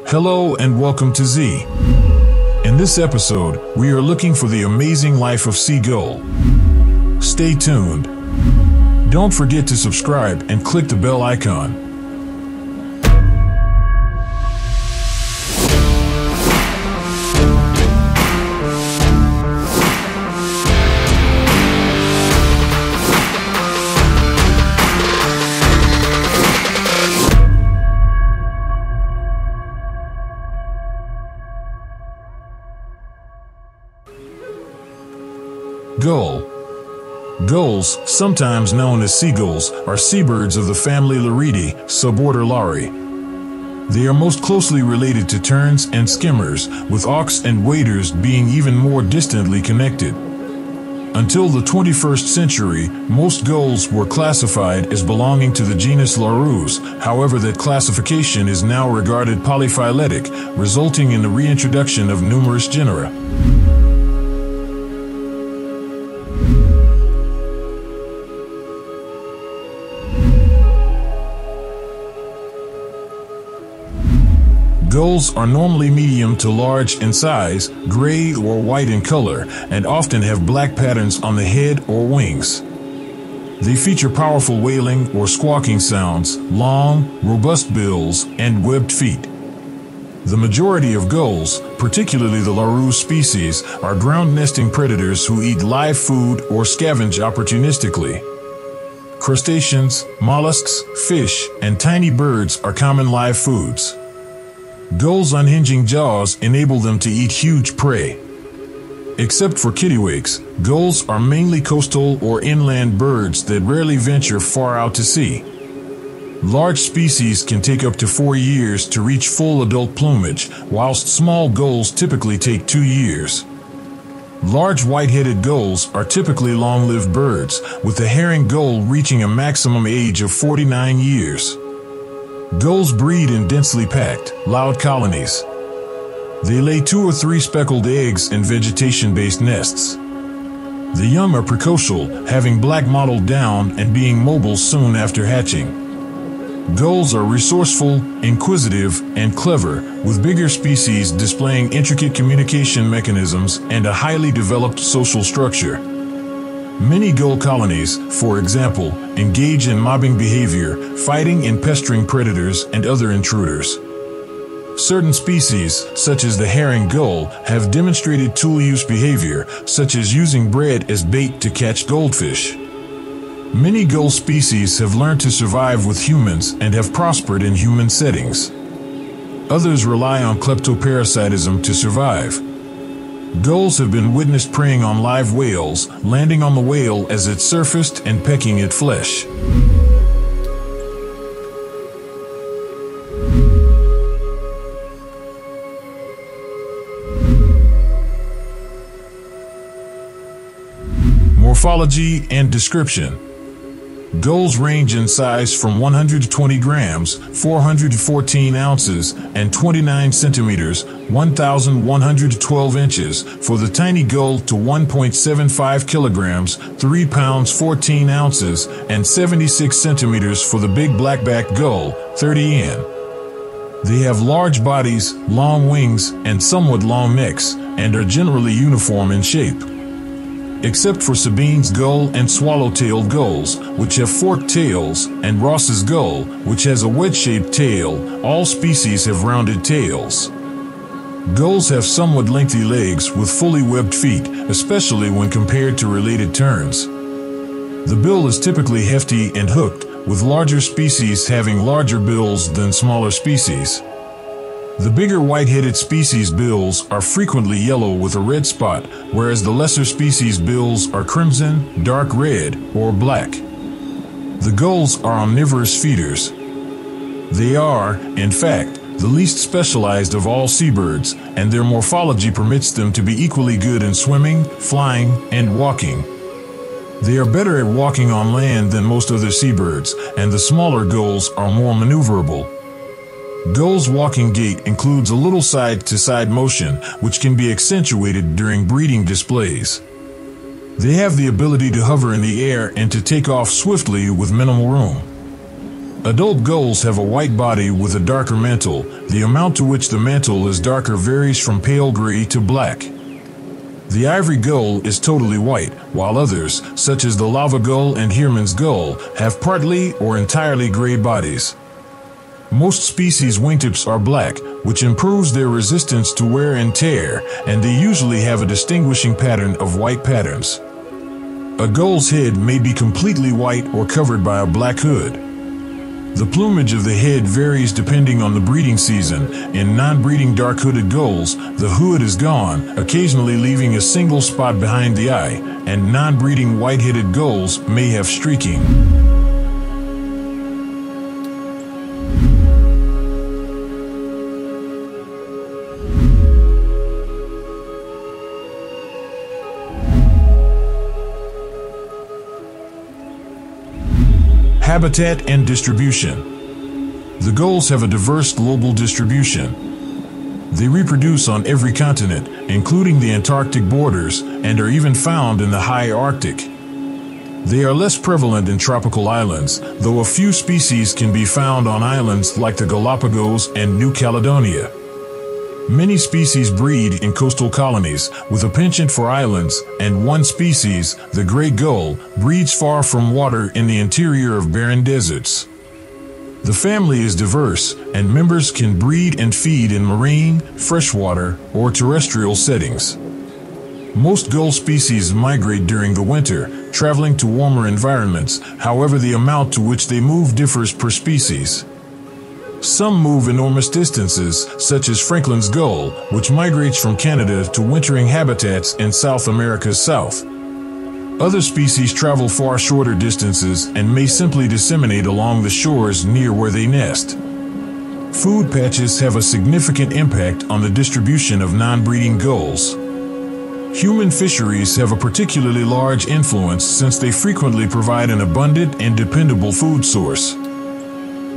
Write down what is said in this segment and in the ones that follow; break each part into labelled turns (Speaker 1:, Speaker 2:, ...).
Speaker 1: Hello and welcome to Z. In this episode, we are looking for the amazing life of Seagull. Stay tuned. Don't forget to subscribe and click the bell icon. Gull. Gulls, sometimes known as seagulls, are seabirds of the family Laridae, suborder Lari. They are most closely related to terns and skimmers, with auks and waders being even more distantly connected. Until the 21st century, most gulls were classified as belonging to the genus Larus. However, that classification is now regarded polyphyletic, resulting in the reintroduction of numerous genera. Gulls are normally medium to large in size, gray or white in color, and often have black patterns on the head or wings. They feature powerful wailing or squawking sounds, long, robust bills, and webbed feet. The majority of gulls, particularly the Larus species, are ground-nesting predators who eat live food or scavenge opportunistically. Crustaceans, mollusks, fish, and tiny birds are common live foods. Gulls' unhinging jaws enable them to eat huge prey. Except for kittiwakes, gulls are mainly coastal or inland birds that rarely venture far out to sea. Large species can take up to 4 years to reach full adult plumage, whilst small gulls typically take 2 years. Large white-headed gulls are typically long-lived birds, with the herring gull reaching a maximum age of 49 years. Gulls breed in densely packed, loud colonies. They lay 2 or 3 speckled eggs in vegetation-based nests. The young are precocial, having black mottled down and being mobile soon after hatching. Gulls are resourceful, inquisitive, and clever, with bigger species displaying intricate communication mechanisms and a highly developed social structure. Many gull colonies, for example, engage in mobbing behavior, fighting and pestering predators and other intruders. Certain species, such as the herring gull, have demonstrated tool-use behavior, such as using bread as bait to catch goldfish. Many gull species have learned to survive with humans and have prospered in human settings. Others rely on kleptoparasitism to survive. Gulls have been witnessed preying on live whales, landing on the whale as it surfaced and pecking at flesh. Morphology and description. Gulls range in size from 120 grams, 414 ounces, and 29 centimeters, 1,112 inches, for the tiny gull to 1.75 kilograms, 3 pounds 14 ounces, and 76 centimeters for the big blackback gull, 30 in. They have large bodies, long wings, and somewhat long necks, and are generally uniform in shape. Except for Sabine's gull and swallow-tailed gulls, which have forked tails, and Ross's gull, which has a wedge-shaped tail, all species have rounded tails. Gulls have somewhat lengthy legs with fully webbed feet, especially when compared to related terns. The bill is typically hefty and hooked, with larger species having larger bills than smaller species. The bigger white-headed species' bills are frequently yellow with a red spot, whereas the lesser species' bills are crimson, dark red, or black. The gulls are omnivorous feeders. They are, in fact, the least specialized of all seabirds, and their morphology permits them to be equally good in swimming, flying, and walking. They are better at walking on land than most other seabirds, and the smaller gulls are more maneuverable. Gull's walking gait includes a little side-to-side motion, which can be accentuated during breeding displays. They have the ability to hover in the air and to take off swiftly with minimal room. Adult gulls have a white body with a darker mantle. The amount to which the mantle is darker varies from pale gray to black. The ivory gull is totally white, while others, such as the lava gull and Heermann's gull, have partly or entirely gray bodies. Most species' wingtips are black, which improves their resistance to wear and tear, and they usually have a distinguishing pattern of white patterns. A gull's head may be completely white or covered by a black hood. The plumage of the head varies depending on the breeding season. In non-breeding dark-hooded gulls, the hood is gone, occasionally leaving a single spot behind the eye, and non-breeding white-headed gulls may have streaking. Habitat and distribution. The gulls have a diverse global distribution. They reproduce on every continent, including the Antarctic borders, and are even found in the high Arctic. They are less prevalent in tropical islands, though a few species can be found on islands like the Galapagos and New Caledonia. Many species breed in coastal colonies, with a penchant for islands, and one species, the gray gull, breeds far from water in the interior of barren deserts. The family is diverse, and members can breed and feed in marine, freshwater, or terrestrial settings. Most gull species migrate during the winter, traveling to warmer environments. However, the amount to which they move differs per species. Some move enormous distances, such as Franklin's gull, which migrates from Canada to wintering habitats in South America's south. Other species travel far shorter distances and may simply disseminate along the shores near where they nest. Food patches have a significant impact on the distribution of non-breeding gulls. Human fisheries have a particularly large influence since they frequently provide an abundant and dependable food source.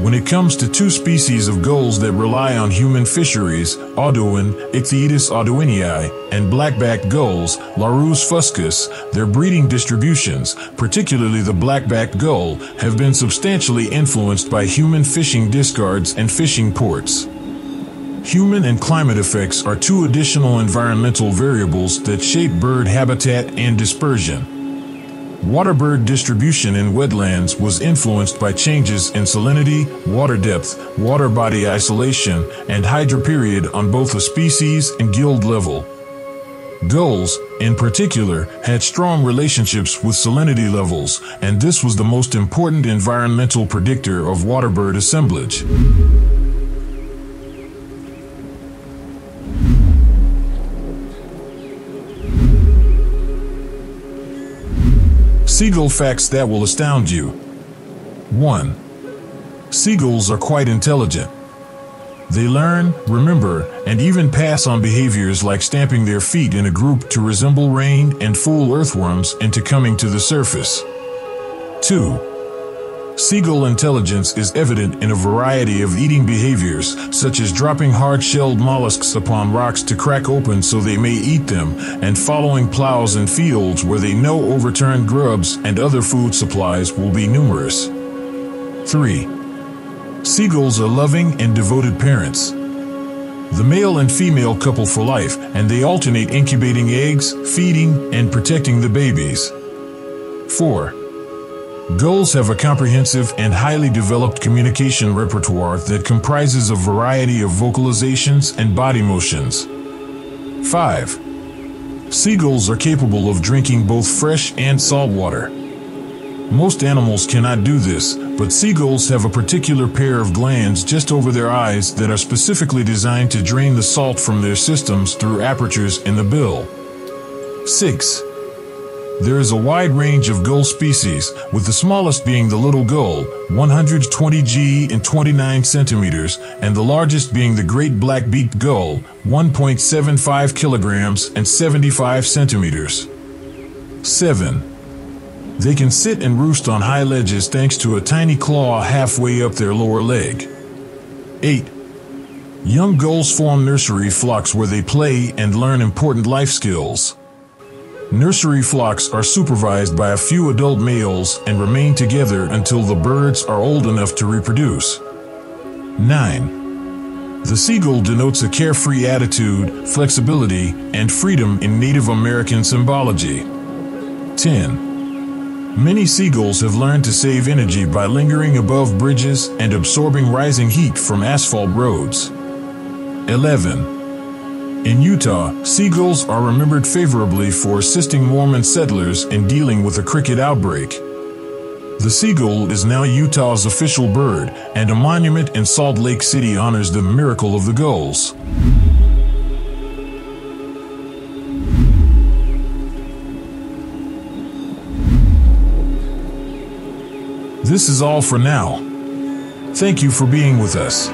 Speaker 1: When it comes to two species of gulls that rely on human fisheries, Audouin, Ichthyotis audouinii, and black-backed gulls, Larus fuscus, their breeding distributions, particularly the black-backed gull, have been substantially influenced by human fishing discards and fishing ports. Human and climate effects are two additional environmental variables that shape bird habitat and dispersion. Waterbird distribution in wetlands was influenced by changes in salinity, water depth, water body isolation, and hydroperiod on both a species and guild level. Gulls, in particular, had strong relationships with salinity levels, and this was the most important environmental predictor of waterbird assemblage. Seagull facts that will astound you. 1. Seagulls are quite intelligent. They learn, remember, and even pass on behaviors like stamping their feet in a group to resemble rain and fool earthworms into coming to the surface. 2. Seagull intelligence is evident in a variety of eating behaviors, such as dropping hard-shelled mollusks upon rocks to crack open so they may eat them, and following plows in fields where they know overturned grubs and other food supplies will be numerous. 3. Seagulls are loving and devoted parents. The male and female couple for life, and they alternate incubating eggs, feeding, and protecting the babies. 4. Gulls have a comprehensive and highly developed communication repertoire that comprises a variety of vocalizations and body motions. 5. Seagulls are capable of drinking both fresh and salt water. Most animals cannot do this, but seagulls have a particular pair of glands just over their eyes that are specifically designed to drain the salt from their systems through apertures in the bill. 6. There is a wide range of gull species, with the smallest being the little gull, 120 g and 29 centimeters, and the largest being the great black-beaked gull, 1.75 kilograms and 75 centimeters. 7. They can sit and roost on high ledges thanks to a tiny claw halfway up their lower leg. 8. Young gulls form nursery flocks where they play and learn important life skills. Nursery flocks are supervised by a few adult males and remain together until the birds are old enough to reproduce. 9. The seagull denotes a carefree attitude, flexibility, and freedom in Native American symbology. 10. Many seagulls have learned to save energy by lingering above bridges and absorbing rising heat from asphalt roads. 11. In Utah, seagulls are remembered favorably for assisting Mormon settlers in dealing with a cricket outbreak. The seagull is now Utah's official bird, and a monument in Salt Lake City honors the miracle of the gulls. This is all for now. Thank you for being with us.